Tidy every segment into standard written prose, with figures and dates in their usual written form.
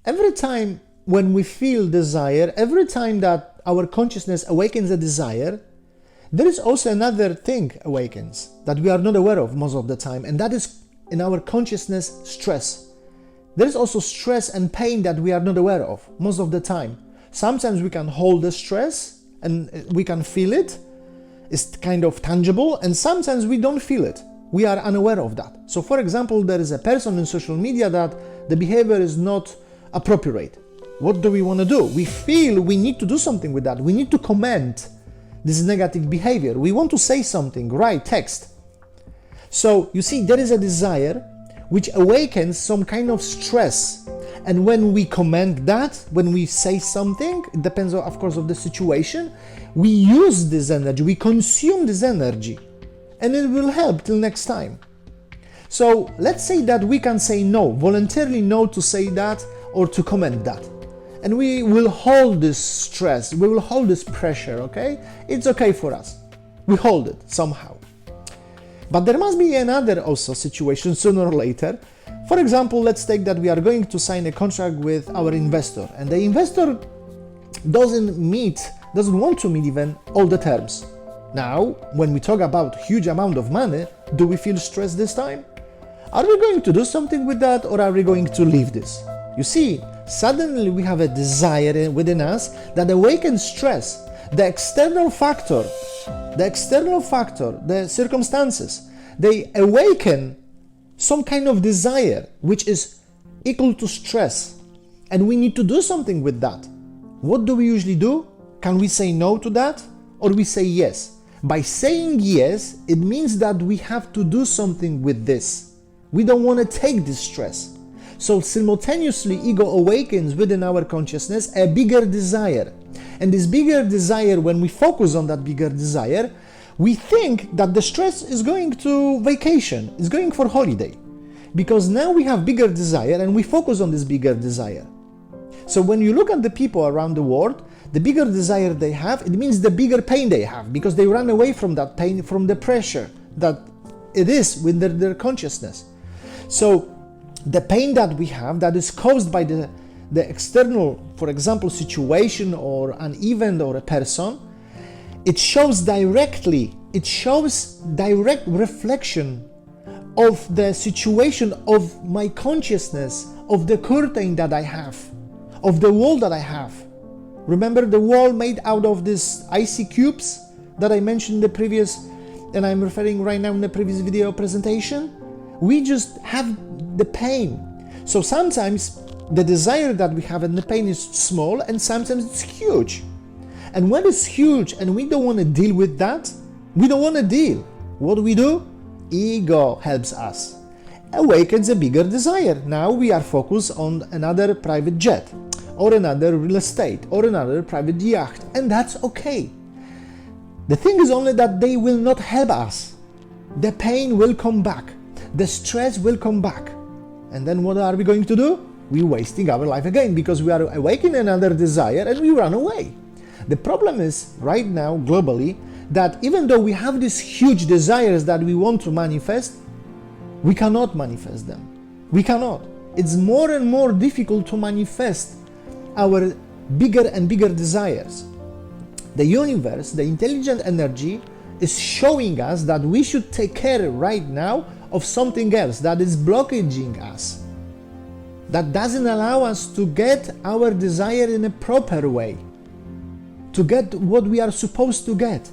every time when we feel desire, every time that our consciousness awakens a desire, there is also another thing awakens that we are not aware of most of the time, and that is in our consciousness stress. There is also stress and pain that we are not aware of most of the time. Sometimes we can hold the stress and we can feel it. It's kind of tangible, and sometimes we don't feel it. We are unaware of that. So for example, there is a person in social media that the behavior is not appropriate. What do we want to do? We feel we need to do something with that. We need to comment this negative behavior. We want to say something, write text. So you see, there is a desire which awakens some kind of stress. And when we comment that, when we say something, it depends of course of the situation, we use this energy, we consume this energy, and it will help till next time. So let's say that we can say no, voluntarily no to say that or to comment that. And we will hold this stress, we will hold this pressure, okay? It's okay for us. We hold it somehow. But there must be another also situation sooner or later. For example, let's take that we are going to sign a contract with our investor, and the investor doesn't want to meet even all the terms. Now, when we talk about huge amount of money, do we feel stressed this time? Are we going to do something with that, or are we going to leave this? You see, suddenly we have a desire within us that awakens stress. The external factor, the circumstances, they awaken some kind of desire which is equal to stress, and we need to do something with that. What do we usually do? Can we say no to that, or we say yes? By saying yes, it means that we have to do something with this. We don't want to take this stress. So simultaneously, ego awakens within our consciousness a bigger desire. And this bigger desire, when we focus on that bigger desire, we think that the stress is going to vacation, is going for holiday. Because now we have bigger desire and we focus on this bigger desire. So when you look at the people around the world, the bigger desire they have, it means the bigger pain they have, because they run away from that pain, from the pressure that it is within their consciousness. So the pain that we have that is caused by the external, for example, situation or an event or a person, it shows direct reflection of the situation of my consciousness, of the curtain that I have, of the wall that I have. Remember the wall made out of these icy cubes that I mentioned in the previous, and I'm referring right now in the previous video presentation? We just have the pain. So sometimes the desire that we have and the pain is small, and sometimes it's huge. And when it's huge and we don't want to deal with that, we don't want to deal. What do? Ego helps us. Awakens a bigger desire. Now we are focused on another private jet, or another real estate, or another private yacht, and that's okay. The thing is only that they will not help us. The pain will come back. The stress will come back. And then what are we going to do? We're wasting our life again, because we are awakening another desire and we run away. The problem is right now globally that even though we have these huge desires that we want to manifest, we cannot manifest them. We cannot. It's more and more difficult to manifest our bigger and bigger desires. The universe, the intelligent energy, is showing us that we should take care right now of something else that is blockaging us, that doesn't allow us to get our desire in a proper way, to get what we are supposed to get.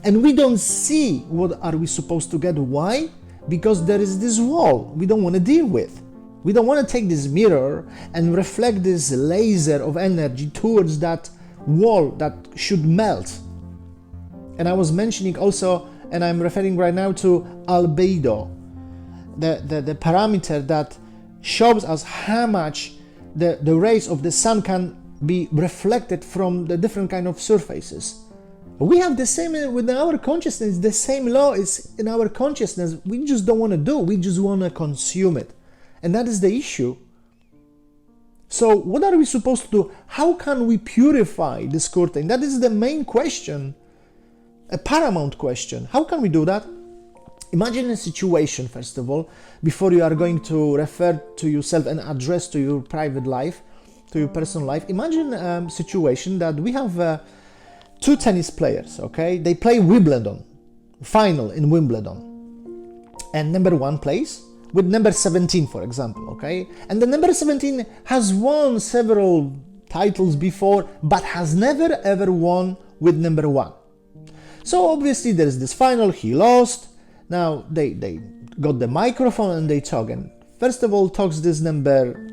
And we don't see what are we supposed to get. Why? Because there is this wall we don't want to deal with. We don't want to take this mirror and reflect this laser of energy towards that wall that should melt. And I was mentioning also, and I'm referring right now to albedo, the parameter that shows us how much the rays of the sun can be reflected from the different kind of surfaces. We have the same with our consciousness. The same law is in our consciousness. We just don't want to do. We just want to consume it. And that is the issue. So what are we supposed to do? How can we purify this curtain? That is the main question, a paramount question. How can we do that? Imagine a situation, first of all, before you are going to refer to yourself and address to your private life, to your personal life. Imagine a situation that we have two tennis players, okay? They play Wimbledon, final in Wimbledon. And number one plays with number 17, for example, okay? And the number 17 has won several titles before, but has never ever won with number one. So obviously there's this final, he lost. Now they got the microphone and they talk. And first of all talks this number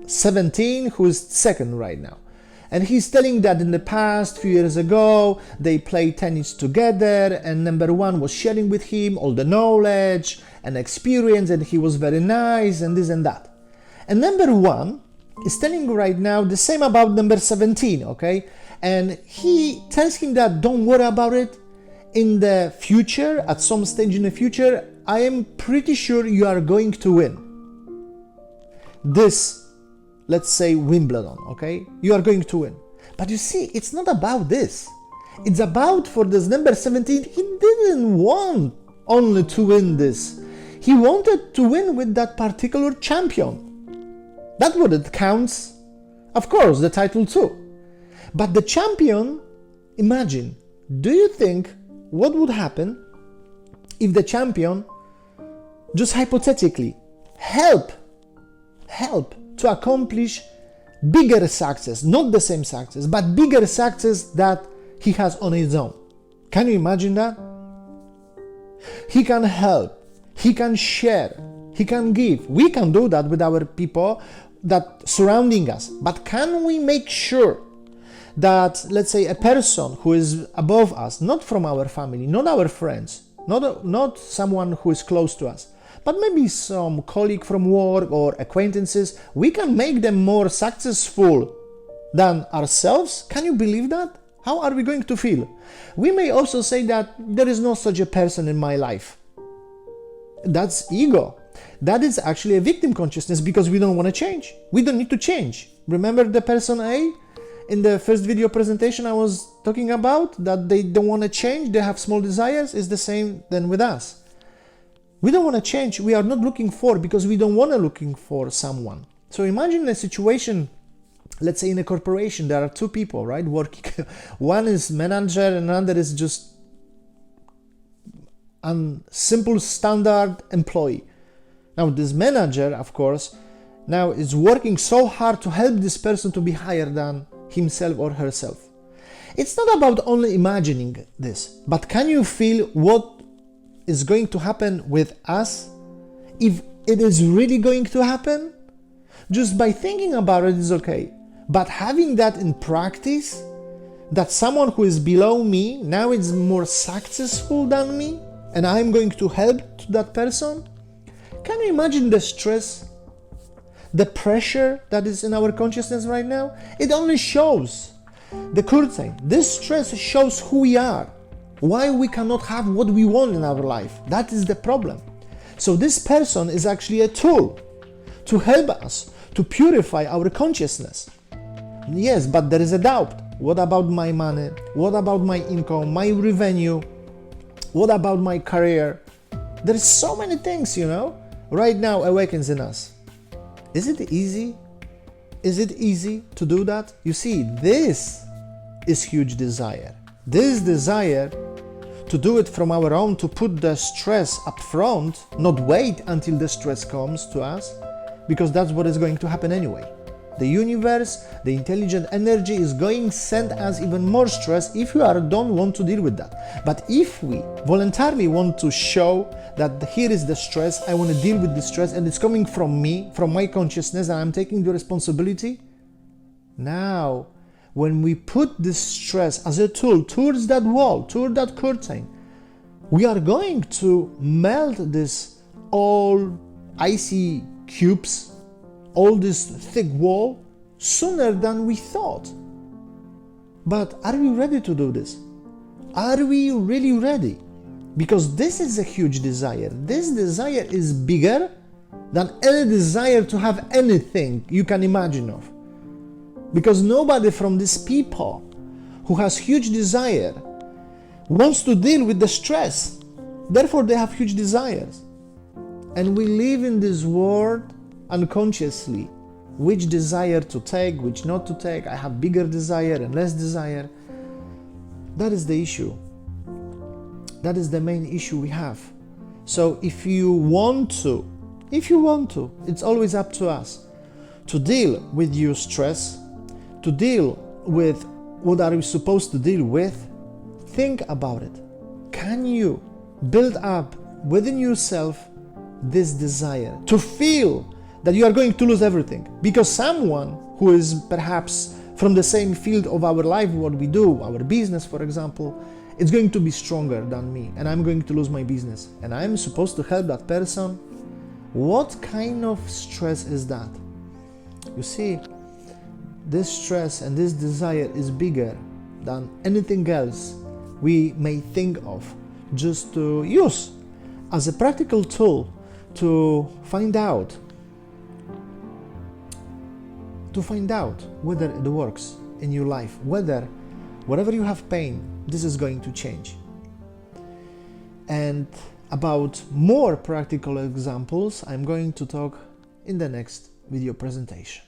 17, who is second right now. And he's telling that in the past, few years ago, they played tennis together and number one was sharing with him all the knowledge and experience and he was very nice and this and that. And number one is telling right now the same about number 17, okay? And he tells him that don't worry about it. In the future, at some stage in the future, I am pretty sure you are going to win this, let's say Wimbledon, okay? You are going to win. But you see, it's not about this. It's about for this number 17, he didn't want only to win this. He wanted to win with that particular champion. That's what it counts. Of course, the title too. But the champion, imagine, do you think what would happen if the champion, just hypothetically, help to accomplish bigger success, not the same success, but bigger success that he has on his own? Can you imagine that? He can help, he can share, he can give. We can do that with our people that surrounding us. But can we make sure that, let's say, a person who is above us, not from our family, not our friends, not someone who is close to us, but maybe some colleague from work or acquaintances, we can make them more successful than ourselves? Can you believe that? How are we going to feel? We may also say that there is no such a person in my life. That's ego. That is actually a victim consciousness because we don't want to change. We don't need to change. Remember the person A? In the first video presentation I was talking about, that they don't want to change, they have small desires, is the same then with us. We don't want to change, we are not looking for, because we don't want to looking for someone. So imagine a situation, let's say in a corporation, there are two people, right, working. One is manager and another is just a simple standard employee. Now this manager, of course, now is working so hard to help this person to be higher than himself or herself. It's not about only imagining this, but can you feel what is going to happen with us if it is really going to happen? Just by thinking about it is okay, but having that in practice, that someone who is below me now is more successful than me and I'm going to help to that person, can you imagine the stress, the pressure that is in our consciousness right now? It only shows the curtain. This stress shows who we are, why we cannot have what we want in our life. That is the problem. So this person is actually a tool to help us to purify our consciousness. Yes, but there is a doubt. What about my money? What about my income, my revenue? What about my career? There is so many things, right now awakens in us. Is it easy? Is it easy to do that? You see, this is huge desire. This desire to do it from our own, to put the stress up front, not wait until the stress comes to us, because that's what is going to happen anyway. The universe, the intelligent energy is going to send us even more stress if we don't want to deal with that. But if we voluntarily want to show that here is the stress, I want to deal with the stress and it's coming from me, from my consciousness, and I'm taking the responsibility. Now, when we put this stress as a tool towards that wall, toward that curtain, we are going to melt this all icy cubes, all this thick wall, sooner than we thought. But are we ready to do this? Are we really ready? Because this is a huge desire. This desire is bigger than any desire to have anything you can imagine of. Because nobody from these people who has huge desire wants to deal with the stress. Therefore, they have huge desires. And we live in this world unconsciously. Which desire to take, which not to take. I have bigger desire and less desire. That is the issue. That is the main issue we have. So if you want to, it's always up to us to deal with your stress, to deal with what are you supposed to deal with. Think about it. Can you build up within yourself this desire to feel that you are going to lose everything? Because someone who is perhaps from the same field of our life, what we do, our business, for example, it's going to be stronger than me, and I'm going to lose my business, and I'm supposed to help that person. What kind of stress is that? You see, this stress and this desire is bigger than anything else we may think of, just to use as a practical tool to find out whether it works in your life, whether wherever you have pain, this is going to change. And about more practical examples, I'm going to talk in the next video presentation.